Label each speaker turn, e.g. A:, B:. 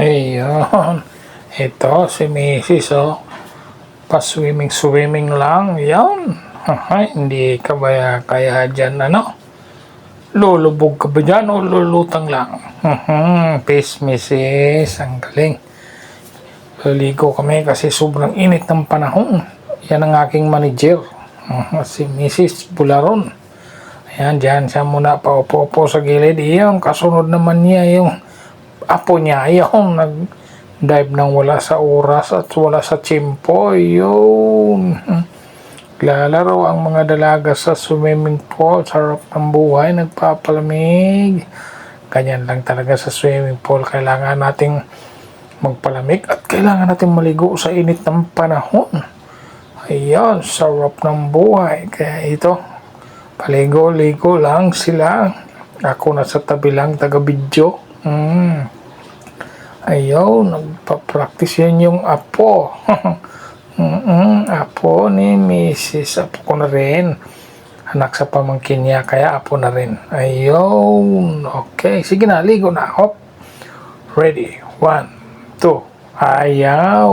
A: Ayun. Ito si Mrs. Oh. Pa-swimming lang. Yan. Ay, hindi ka ba kaya dyan ano? Lulubog ka ba dyan o lulutang lang? Peace, Mrs. Ang galing. Laligo kami kasi sobrang init ng panahon. Yan ang aking manager. Si Mrs. Bularon. Ayan, dyan siya muna paupo-upo sa gilid. Iyon, kasunod naman niya yung apo niya. Yung nag-dive nang wala sa oras at wala sa tiyempo. Yun. Lalaro ang mga dalaga sa swimming pool. Sarap ng buhay, nagpapalamig. Ganyan lang talaga sa swimming pool. Kailangan nating magpalamig at kailangan natin maligo sa init ng panahon. Ayan, sarap ng buhay. Kaya ito, paligo-ligo lang sila. Ako nasa tabi lang, taga-video. Ayaw, nagpa-practice yan yung apo. Apo ni Mrs. Apo ko na rin. Anak sa pamangkin niya, kaya apo na rin. Ayun. Okay, sige na, ligo na. Hop. Ready. 1, 2. Ayaw.